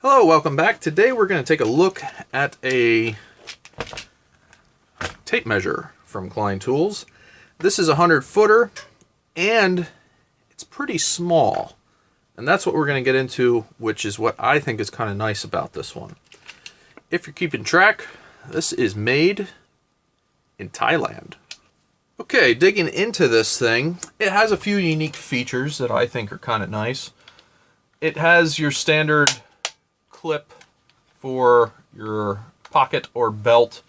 Hello, welcome back. Today we're going to take a look at a tape measure from Klein tools. This is a 100-footer and it's pretty small. And that's what we're going to get into, which is what I think is kind of nice about this one. If you're keeping track, this is made in Thailand. Okay, digging into this thing, it has a few unique features that I think are kind of nice. It has your standard clip for your pocket or belt,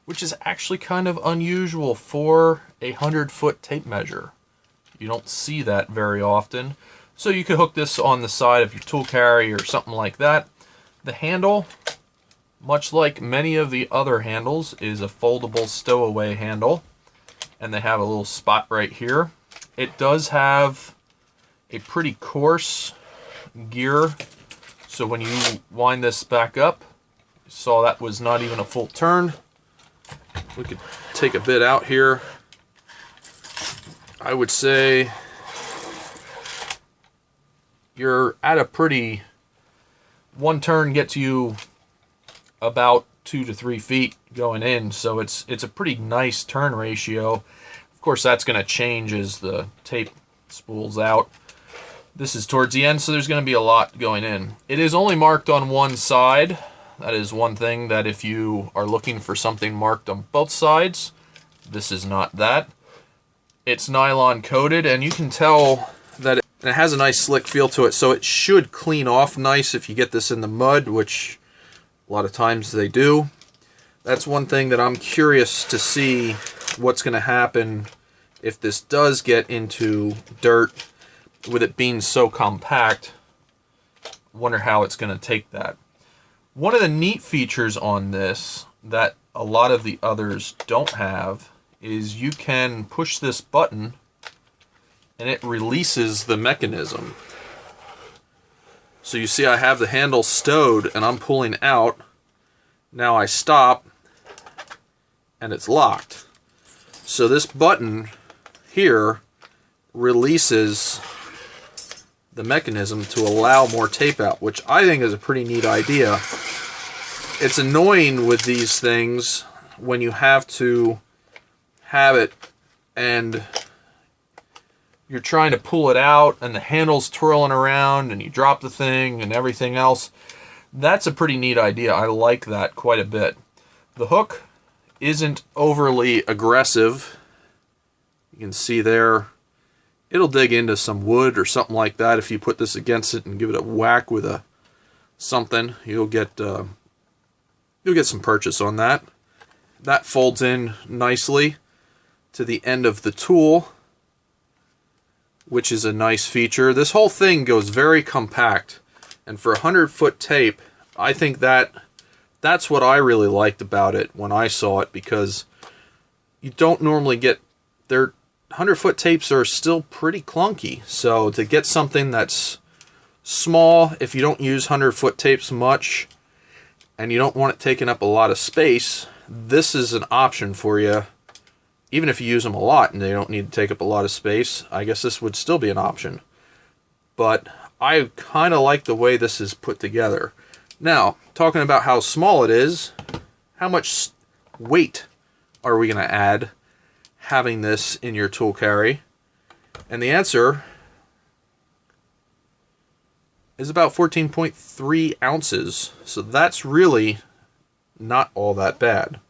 which is actually kind of unusual for a 100-foot tape measure. You don't see that very often. So you could hook this on the side of your tool carry or something like that. The handle, much like many of the other handles, is a foldable stowaway handle. And they have a little spot right here. It does have a pretty coarse gear. So when you wind this back up, you saw that was not even a full turn. We could take a bit out here. I would say you're at a pretty, one turn gets you about 2 to 3 feet going in, so it's a pretty nice turn ratio. Of course, that's going to change as the tape spools out. This is towards the end, so there's going to be a lot going in. It is only marked on one side. That is one thing that if you are looking for something marked on both sides, this is not that. It's nylon coated, and you can tell that it has a nice slick feel to it, so it should clean off nice if you get this in the mud, which a lot of times they do. That's one thing that I'm curious to see what's going to happen if this does get into dirt. With it being so compact, wonder how it's going to take that. One of the neat features on this that a lot of the others don't have is you can push this button and it releases the mechanism. So you see I have the handle stowed and I'm pulling out. Now I stop and it's locked. So this button here releases the mechanism to allow more tape out, which I think is a pretty neat idea. It's annoying with these things when you have to have it and you're trying to pull it out and the handle's twirling around and you drop the thing and everything else. That's a pretty neat idea. I like that quite a bit. The hook isn't overly aggressive. You can see there, it'll dig into some wood or something like that. If you put this against it and give it a whack with a something, you'll get some purchase on that. That folds in nicely to the end of the tool, which is a nice feature. This whole thing goes very compact, and for a 100-foot tape, I think that's what I really liked about it when I saw it, because you don't normally get their 100-foot tapes are still pretty clunky. So to get something that's small, if you don't use 100-foot tapes much and you don't want it taking up a lot of space, this is an option for you. Even if you use them a lot and they don't need to take up a lot of space, I guess this would still be an option. But I kind of like the way this is put together. Now, talking about how small it is, how much weight are we going to add having this in your tool carry? And the answer is about 14.3 ounces. So that's really not all that bad.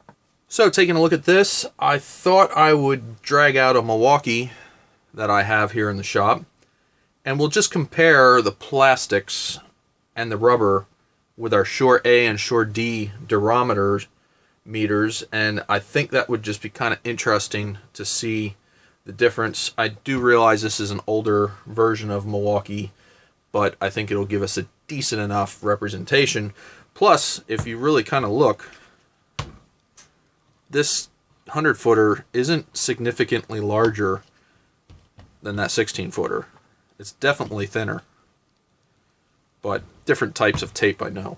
So taking a look at this, I thought I would drag out a Milwaukee that I have here in the shop, and we'll just compare the plastics and the rubber with our Shore A and Shore D durometer meters, and I think that would just be kind of interesting to see the difference. I do realize this is an older version of Milwaukee, but I think it'll give us a decent enough representation. Plus, if you really kind of look, this 100-footer isn't significantly larger than that 16-footer. It's definitely thinner, but different types of tape, I know.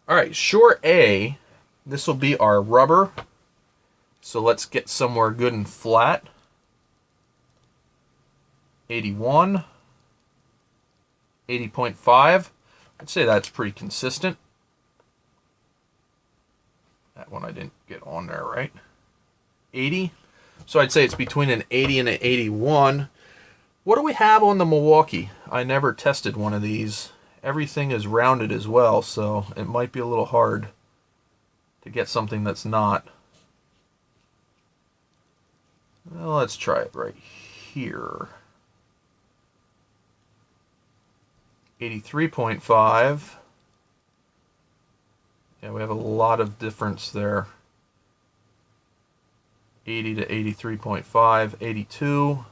Alright, Shore A, this will be our rubber. So let's get somewhere good and flat. 81, 80.5. I'd say that's pretty consistent. That one I didn't get on there, right? 80. So I'd say it's between an 80 and an 81. What do we have on the Milwaukee? I never tested one of these. Everything is rounded as well, so it might be a little hard to get something that's not. Well, let's try it right here. 83.5. Yeah, we have a lot of difference there. 80 to 83.5, 82,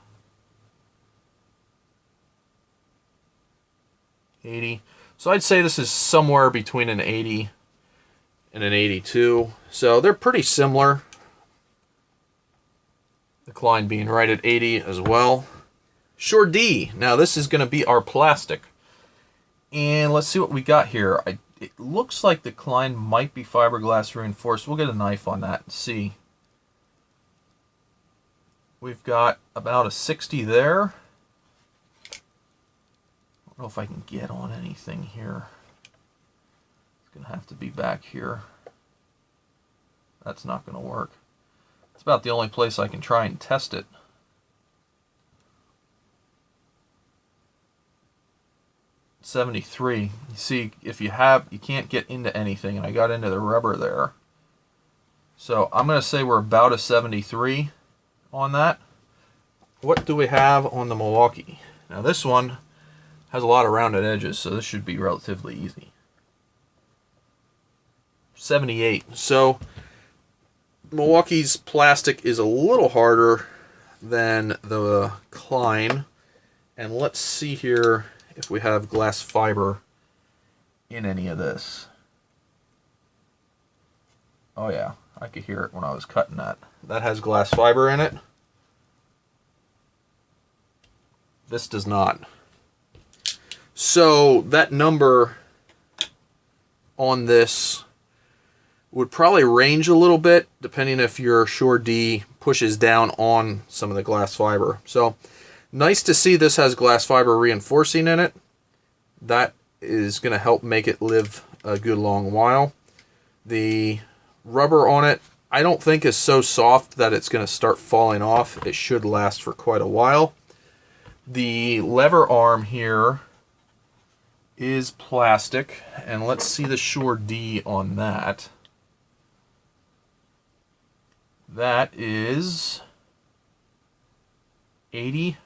80. So I'd say this is somewhere between an 80 and an 82. So they're pretty similar. The Klein being right at 80 as well. Sure D. Now this is going to be our plastic. And let's see what we got here. It looks like the Klein might be fiberglass reinforced. We'll get a knife on that and see. We've got about a 60 there. I don't know if I can get on anything here. It's going to have to be back here. That's not going to work. It's about the only place I can try and test it. .73. You see, if you can't get into anything, and I got into the rubber there. So I'm going to say we're about a 73 on that. What do we have on the Milwaukee? Now this one has a lot of rounded edges, so this should be relatively easy. 78. So Milwaukee's plastic is a little harder than the Klein. And let's see here if we have glass fiber in any of this. Oh yeah, I could hear it when I was cutting that. That has glass fiber in it. This does not. So that number on this would probably range a little bit depending if your Sure D pushes down on some of the glass fiber. So nice to see this has glass fiber reinforcing in it. That is going to help make it live a good long while. The rubber on it, I don't think is so soft that it's going to start falling off. It should last for quite a while. The lever arm here is plastic, and let's see the Sure D on that. That is 80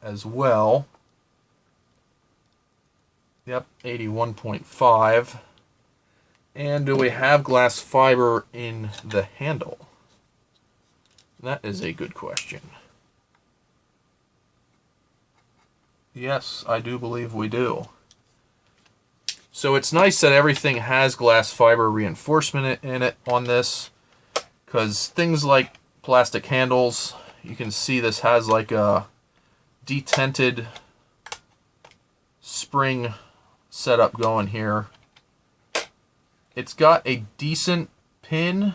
as well. Yep, 81.5. And do we have glass fiber in the handle? That is a good question. Yes, I do believe we do. So it's nice that everything has glass fiber reinforcement in it on this, because things like plastic handles, you can see this has like a detented spring setup going here. It's got a decent pin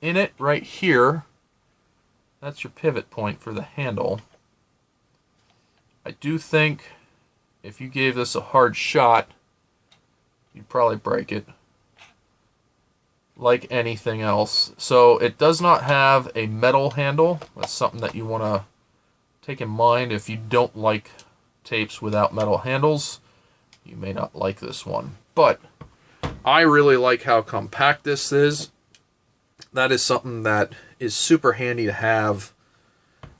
in it right here. That's your pivot point for the handle. I do think if you gave this a hard shot, you'd probably break it, like anything else. So it does not have a metal handle. That's something that you want to take in mind. If you don't like tapes without metal handles, you may not like this one. But I really like how compact this is. That is something that is super handy to have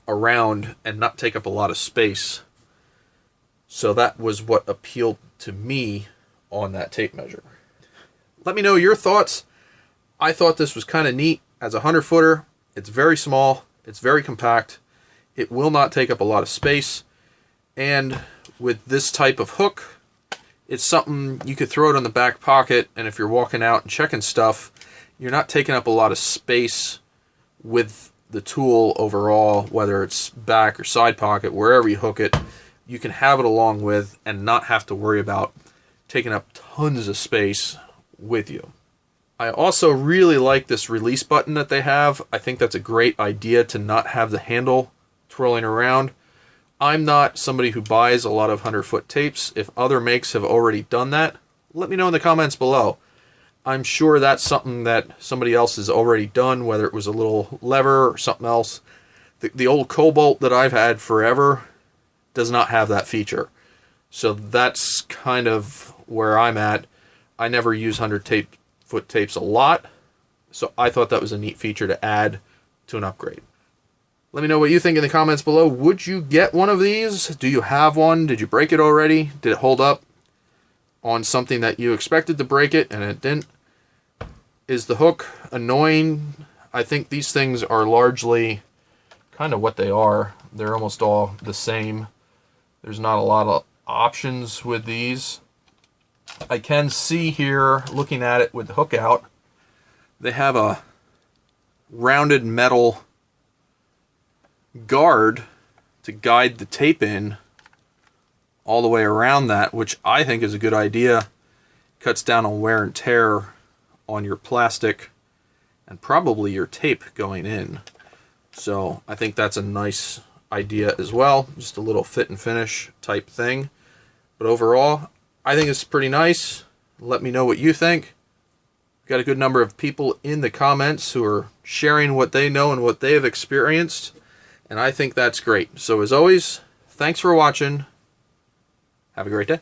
around and not take up a lot of space. So that was what appealed to me on that tape measure. Let me know your thoughts. I thought this was kind of neat. As a 100-footer, it's very small, it's very compact, it will not take up a lot of space, and with this type of hook, it's something you could throw it in the back pocket, and if you're walking out and checking stuff, you're not taking up a lot of space with the tool overall, whether it's back or side pocket, wherever you hook it. You can have it along with and not have to worry about taking up tons of space with you. I also really like this release button that they have. I think that's a great idea to not have the handle twirling around. I'm not somebody who buys a lot of 100-foot tapes. If other makes have already done that, let me know in the comments below. I'm sure that's something that somebody else has already done, whether it was a little lever or something else. The old Cobalt that I've had forever does not have that feature. So that's kind of where I'm at. I never use 100-foot tapes a lot, so I thought that was a neat feature to add to an upgrade. Let me know what you think in the comments below. Would you get one of these? Do you have one? Did you break it already? Did it hold up on something that you expected to break it and it didn't? Is the hook annoying? I think these things are largely kind of what they are. They're almost all the same. There's not a lot of options with these. I can see here, looking at it with the hook out, they have a rounded metal guard to guide the tape in all the way around that, which I think is a good idea. Cuts down on wear and tear on your plastic and probably your tape going in. So I think that's a nice idea as well. Just a little fit and finish type thing. But overall, I think it's pretty nice. Let me know what you think. Got a good number of people in the comments who are sharing what they know and what they have experienced. And I think that's great. So as always, thanks for watching. Have a great day.